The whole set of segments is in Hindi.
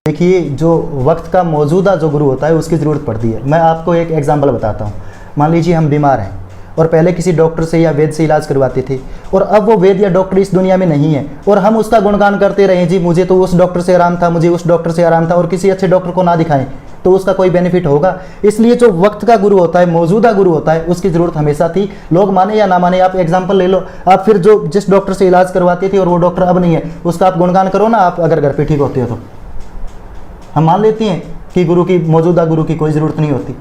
देखिए, जो वक्त का मौजूदा जो गुरु होता है उसकी ज़रूरत पड़ती है। मैं आपको एक एग्जांपल बताता हूँ। मान लीजिए हम बीमार हैं और पहले किसी डॉक्टर से या वैद्य से इलाज करवाते थे, और अब वो वैद्य या डॉक्टर इस दुनिया में नहीं है और हम उसका गुणगान करते रहे, जी मुझे तो उस डॉक्टर से आराम था, मुझे उस डॉक्टर से आराम था, और किसी अच्छे डॉक्टर को ना दिखाएं, तो उसका कोई बेनिफिट होगा? इसलिए जो वक्त का गुरु होता है, मौजूदा गुरु होता है, उसकी ज़रूरत हमेशा थी। लोग माने या ना माने, आप एग्जाम्पल ले लो। आप फिर जो जिस डॉक्टर से इलाज करवाते थे और वो डॉक्टर अब नहीं है, उसका आप गुणगान करो ना, आप अगर घर पे ठीक होते हो तो। हम मान लेते हैं कि गुरु की, मौजूदा गुरु की कोई ज़रूरत नहीं होती।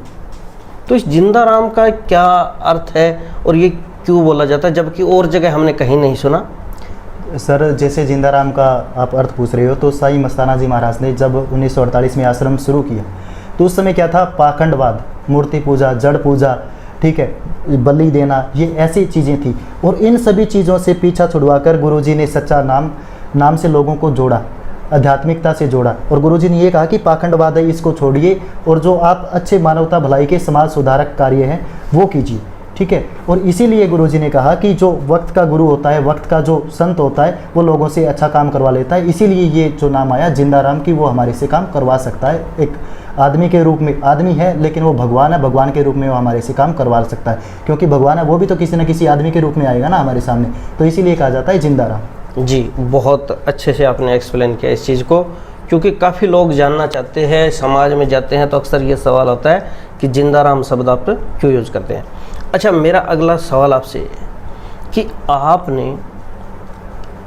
तो इस जिंदा राम का क्या अर्थ है और ये क्यों बोला जाता है, जबकि और जगह हमने कहीं नहीं सुना? सर, जैसे जिंदा राम का आप अर्थ पूछ रहे हो, तो साईं मस्ताना जी महाराज ने जब 1948 में आश्रम शुरू किया, तो उस समय क्या था? पाखंडवाद, मूर्ति पूजा, जड़ पूजा, ठीक है, बलि देना, ये ऐसी चीज़ें थी। और इन सभी चीज़ों से पीछा छुड़वाकर गुरुजी ने सच्चा नाम से लोगों को जोड़ा, आध्यात्मिकता से जोड़ा। और गुरुजी ने ये कहा कि पाखंडवाद है, इसको छोड़िए, और जो आप अच्छे मानवता भलाई के समाज सुधारक कार्य हैं वो कीजिए, ठीक है। और इसीलिए गुरुजी ने कहा कि जो वक्त का गुरु होता है, वक्त का जो संत होता है, वो लोगों से अच्छा काम करवा लेता है। इसीलिए ये जो नाम आया जिंदा राम की, वो हमारे से काम करवा सकता है। एक आदमी के रूप में, आदमी है लेकिन वो भगवान है, भगवान के रूप में वो हमारे से काम करवा सकता है, क्योंकि भगवान है वो भी तो किसी न किसी आदमी के रूप में आएगा ना हमारे सामने, तो इसीलिए कहा जाता है जिंदा राम। जी, बहुत अच्छे से आपने एक्सप्लेन किया इस चीज़ को, क्योंकि काफ़ी लोग जानना चाहते हैं, समाज में जाते हैं तो अक्सर ये सवाल होता है कि जिंदा राम शब्द आप क्यों यूज़ करते हैं। अच्छा, मेरा अगला सवाल आपसे कि आपने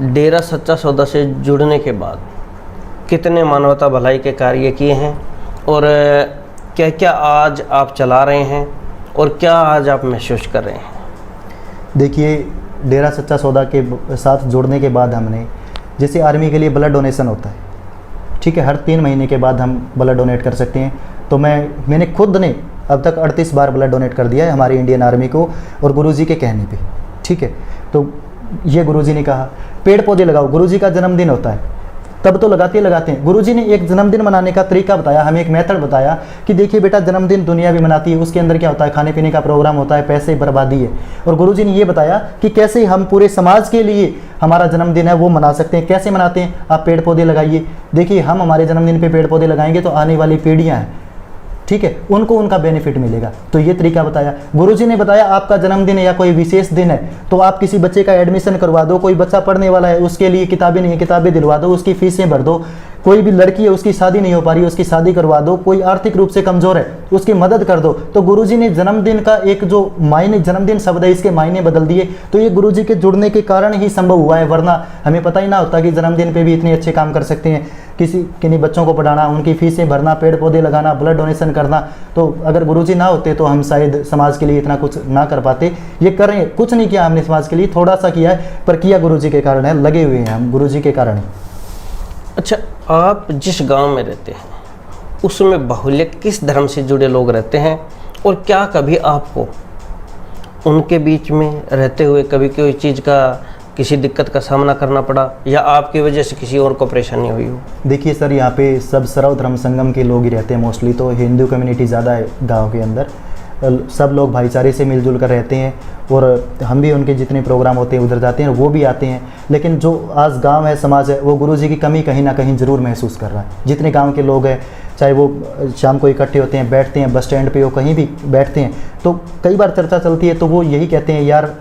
डेरा सच्चा सौदा से जुड़ने के बाद कितने मानवता भलाई के कार्य किए हैं, और क्या क्या आज आप चला रहे हैं, और क्या आज आप महसूस कर रहे हैं? देखिए, डेरा सच्चा सौदा के साथ जुड़ने के बाद हमने, जैसे आर्मी के लिए ब्लड डोनेशन होता है, ठीक है, हर 3 महीने के बाद हम ब्लड डोनेट कर सकते हैं। तो मैंने खुद ने अब तक 38 बार ब्लड डोनेट कर दिया है हमारी इंडियन आर्मी को, और गुरुजी के कहने पे, ठीक है। तो ये गुरुजी ने कहा पेड़ पौधे लगाओ, गुरुजी का जन्मदिन होता है तब तो लगाते हैं। गुरुजी ने एक जन्मदिन मनाने का तरीका बताया, हमें एक मेथड बताया कि देखिए बेटा, जन्मदिन दुनिया भी मनाती है, उसके अंदर क्या होता है? खाने पीने का प्रोग्राम होता है, पैसे बर्बादी है। और गुरुजी ने ये बताया कि कैसे हम पूरे समाज के लिए हमारा जन्मदिन है वो मना सकते हैं। कैसे मनाते हैं? आप पेड़ पौधे लगाइए। देखिए, हम हमारे जन्मदिन पर पेड़ पौधे लगाएंगे तो आने वाली पीढ़ियाँ हैं, ठीक है, उनको उनका बेनिफिट मिलेगा। तो ये तरीका बताया गुरुजी ने। बताया आपका जन्मदिन है या कोई विशेष दिन है तो आप किसी बच्चे का एडमिशन करवा दो, कोई बच्चा पढ़ने वाला है उसके लिए किताबें नहीं है, किताबें दिलवा दो, उसकी फीसें भर दो। कोई भी लड़की है उसकी शादी नहीं हो पा रही है, उसकी शादी करवा दो। कोई आर्थिक रूप से कमजोर है उसकी मदद कर दो। तो गुरुजी ने जन्मदिन का एक जो मायने, जन्मदिन शब्द है, इसके मायने बदल दिए। तो ये गुरुजी के जुड़ने के कारण ही संभव हुआ है, वरना हमें पता ही ना होता कि जन्मदिन पे भी इतने अच्छे काम कर सकते हैं। किन्हीं बच्चों को पढ़ाना, उनकी फीसें भरना, पेड़ पौधे लगाना, ब्लड डोनेशन करना। तो अगर गुरुजी ना होते तो हम शायद समाज के लिए इतना कुछ ना कर पाते। ये करें, कुछ नहीं किया हमने समाज के लिए, थोड़ा सा किया है, पर किया गुरुजी के कारण है, लगे हुए हैं हम गुरुजी के कारण। अच्छा, आप जिस गांव में रहते हैं उसमें बाहुल्य किस धर्म से जुड़े लोग रहते हैं, और क्या कभी आपको उनके बीच में रहते हुए कभी कोई चीज़ का, किसी दिक्कत का सामना करना पड़ा, या आपकी वजह से किसी और को परेशानी हुई हो? देखिए सर, यहाँ पे सब सर्वधर्म संगम के लोग ही रहते हैं मोस्टली, तो हिंदू कम्युनिटी ज़्यादा है गाँव के अंदर। सब लोग भाईचारे से मिलजुल कर रहते हैं, और हम भी उनके जितने प्रोग्राम होते हैं उधर जाते हैं, वो भी आते हैं। लेकिन जो आज गांव है, समाज है, वो गुरुजी की कमी कहीं ना कहीं ज़रूर महसूस कर रहा है। जितने गांव के लोग हैं, चाहे वो शाम को इकट्ठे होते हैं, बैठते हैं बस स्टैंड पे, वो कहीं भी बैठते हैं, तो कई बार चर्चा चलती है, तो वो यही कहते हैं यार,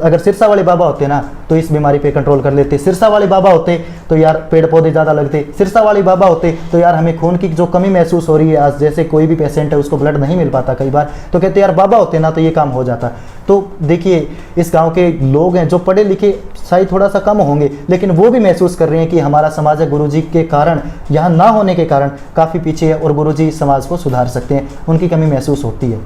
अगर सिरसा वाले बाबा होते ना तो इस बीमारी पे कंट्रोल कर लेते, सिरसा वाले बाबा होते तो यार पेड़ पौधे ज़्यादा लगते, सिरसा वाले बाबा होते तो यार हमें खून की जो कमी महसूस हो रही है आज, जैसे कोई भी पेशेंट है उसको ब्लड नहीं मिल पाता कई बार, तो कहते यार बाबा होते ना तो ये काम हो जाता। तो देखिए, इस गांव के लोग हैं जो पढ़े लिखे शायद थोड़ा सा कम होंगे, लेकिन वो भी महसूस कर रहे हैं कि हमारा समाज है गुरुजी के कारण, यहाँ ना होने के कारण काफ़ी पीछे है, और गुरुजी समाज को सुधार सकते हैं, उनकी कमी महसूस होती है।